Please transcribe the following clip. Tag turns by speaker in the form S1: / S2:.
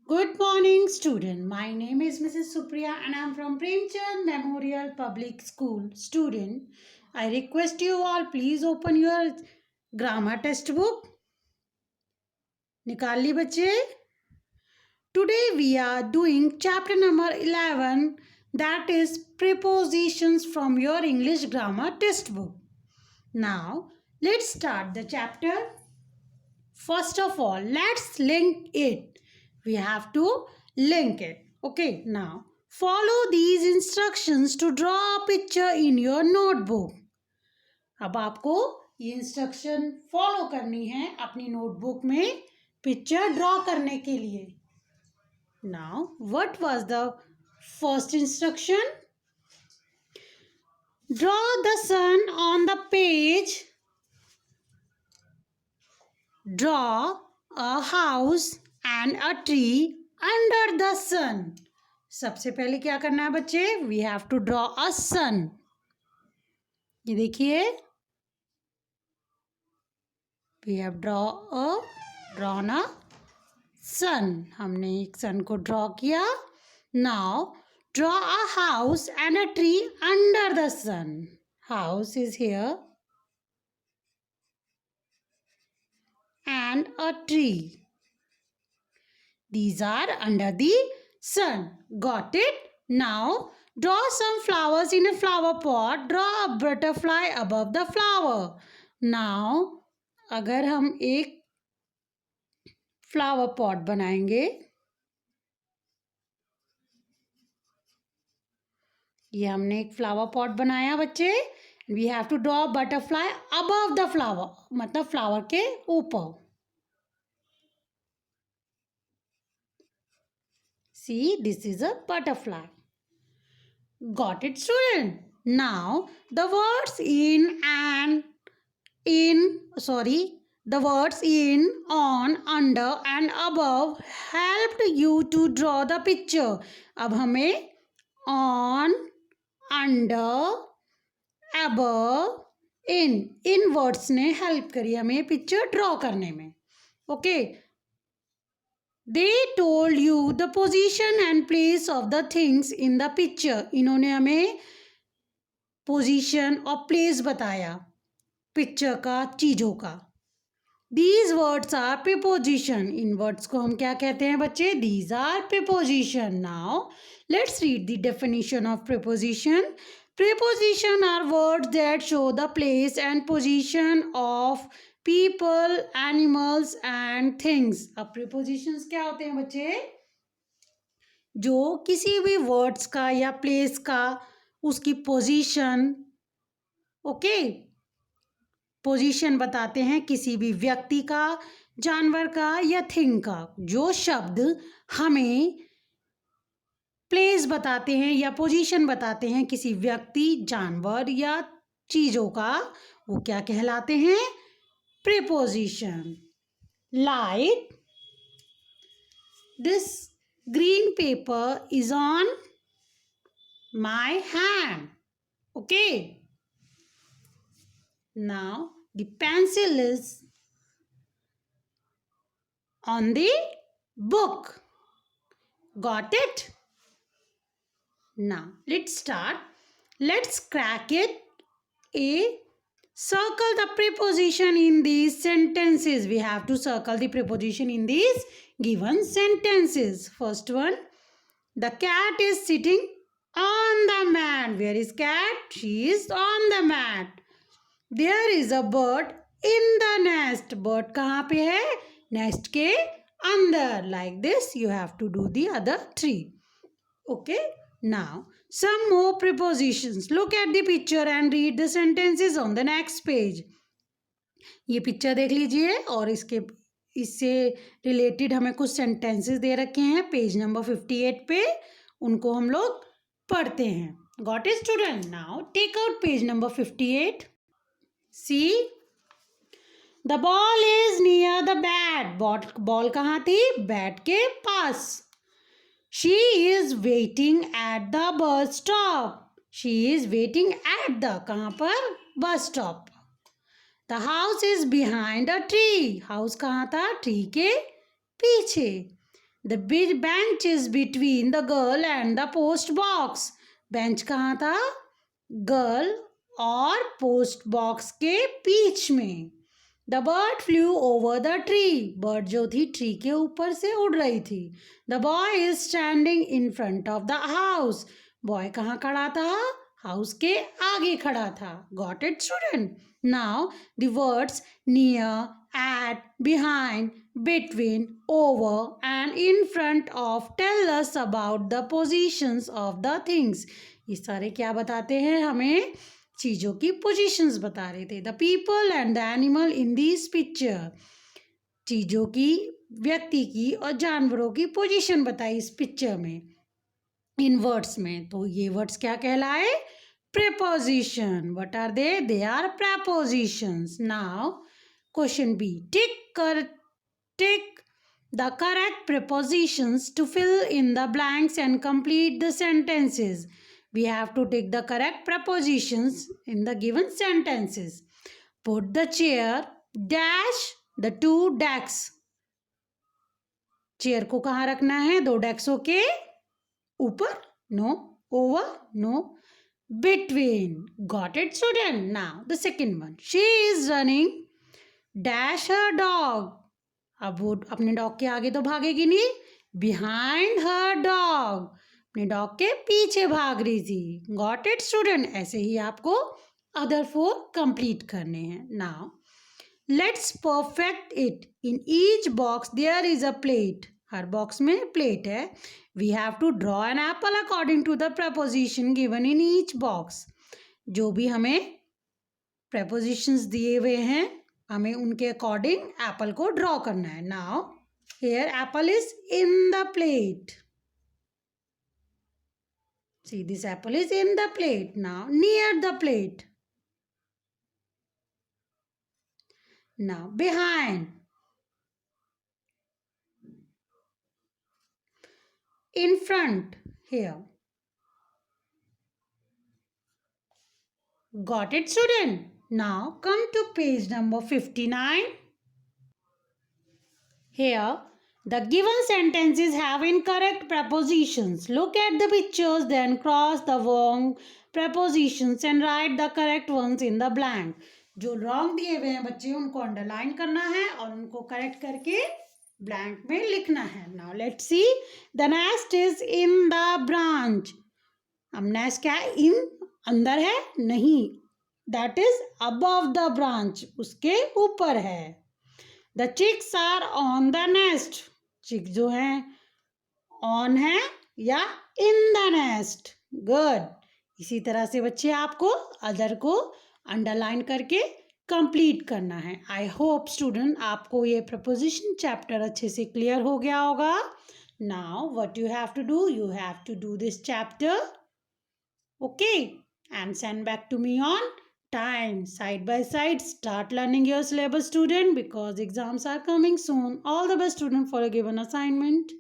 S1: Good morning, student. My name is Mrs. Supriya and I am from Premchand Memorial Public School. Student, I request you all please open your grammar textbook. निकाल ली बच्चे. Today we are doing chapter number 11, that is prepositions from your English grammar textbook. Now let's start the chapter. First of all, let's link it. We have to link it. Okay, now follow these instructions to draw a picture in your notebook. अब आपको ये instruction follow करनी है अपनी notebook में picture draw करने के लिए. Now, what was the first instruction? Draw the sun on the page. Draw a house and a tree under the sun. सबसे पहले क्या करना है बच्चे? We have to draw a sun. ये देखिए, we have drawn a sun. हमने एक sun को draw किया. Now draw a house and a tree under the sun. House is here and a tree. These are under the sun. Got it? Now draw some flowers in a flower pot. Draw a butterfly above the flower. Now अगर हम एक flower pot बनाएंगे, ये हमने एक flower pot बनाया बच्चे. We have to draw butterfly above the flower, मतलब फ्लावर के ऊपर. See, this is a butterfly. Got it, student? Now the words the words in, on, under and above helped you to draw the picture. अब हमें on, under, above, in words ने help करी हमें picture draw करने में. Okay, they told you the position and place of the things in the picture. इन्होंने हमें position और प्लेस बताया पिक्चर का, चीज़ों का. These words are preposition. In words को हम क्या कहते हैं बच्चे? These are preposition. Now let's read the definition of preposition. Preposition are words that show the place and position of people, animals and things. अब prepositions क्या होते हैं बच्चे? जो किसी भी वर्ड्स का या प्लेस का उसकी पोजीशन, ओके, पोजीशन बताते हैं किसी भी व्यक्ति का, जानवर का या थिंग का. जो शब्द हमें प्लेस बताते हैं या पोजीशन बताते हैं किसी व्यक्ति, जानवर या चीज़ों का, वो क्या कहलाते हैं? Preposition. Like this green pepper is on my hand. Okay, now the pencil is on the book. Got it? Now let's start. Let's crack it. Circle the preposition in these sentences. We have to circle the preposition in these given sentences. First one, the cat is sitting on the mat. Where is cat? She is on the mat. There is a bird in the nest. Bird कहाँ पे है? Nest के अंदर. Like this you have to do the other three. Okay. Now some more prepositions. Look at the picture and read the sentences on the next page. ये picture देख लीजिए और इससे रिलेटेड हमें कुछ सेंटेंसेस दे रखे हैं पेज नंबर 58 पे. उनको हम लोग पढ़ते हैं. Got it, student? Now take out page number 58. See, the ball is near the bat. Ball कहाँ थी? बैट के पास. She is waiting at the bus stop. She is waiting at the, कहाँ पर? Bus stop. The house is behind a tree. House कहाँ था? Tree के पीछे. The big bench is between the girl and the post box. Bench कहाँ था? Girl और post box के बीच में. The bird flew over the tree. Bird जो थी ट्री के ऊपर से उड़ रही थी. The boy is standing in front of the house. Boy कहाँ खड़ा था? हाउस के आगे खड़ा था. Got it, student? Now the words near, at, behind, between, over and in front of tell us about the positions of the things. ये सारे क्या बताते हैं हमें? चीज़ों की पोजीशंस बता रहे थे. The people and the animal in this picture. चीज़ों की, व्यक्ति की और जानवरों की पोजीशन बताई इस पिक्चर में इन वर्ड्स में. तो ये वर्ड्स क्या कहलाए? Preposition. What are they? They are prepositions. Now question B. Tick the correct prepositions to fill in the blanks and complete the sentences. We have to take the correct prepositions in the given sentences. Put the chair dash the two decks. Chair को कहाँ रखना है? दो डेस्कों के ऊपर? No. Over? No. Between. Got it, student? Now the second one. She is running dash her dog. अब वो अपने डॉग के आगे तो भागेगी नहीं. Behind her dog. अपने डॉग के पीछे भाग रही थी. Got it, student? ऐसे ही आपको अदर 4 कंप्लीट करने हैं. Now let's perfect it. In each box there is a plate. हर बॉक्स में प्लेट है. We have to draw an apple according to the preposition given in each box. जो भी हमें प्रपोजिशंस दिए हुए हैं हमें उनके अकॉर्डिंग एप्पल को ड्रॉ करना है. Now here Apple is in the plate. See, this apple is in the plate. Now near the plate. Now behind. In front. Here. Got it, student? Now come to page number 59. Here the given sentences have incorrect prepositions. Look at the pictures, then cross the wrong prepositions and write the correct ones in the blank. जो wrong दिए हुए हैं बच्चे उनको underline करना है और उनको करेक्ट करके ब्लैंक में लिखना है. Now let's see. The nest is in the branch. अब nest क्या है? in अंदर है? नहीं. That is above the branch. उसके ऊपर है. The chicks are on the nest. चिक जो है ऑन है या इन द नेस्ट. गुड. इसी तरह से बच्चे आपको अदर को अंडरलाइन करके कंप्लीट करना है. आई होप स्टूडेंट आपको ये प्रपोजिशन चैप्टर अच्छे से क्लियर हो गया होगा. Now what you have to do? You have to do this chapter okay and send back to me on time. Side by side, start learning your syllabus, student, because exams are coming soon. All the best, student, for a given assignment.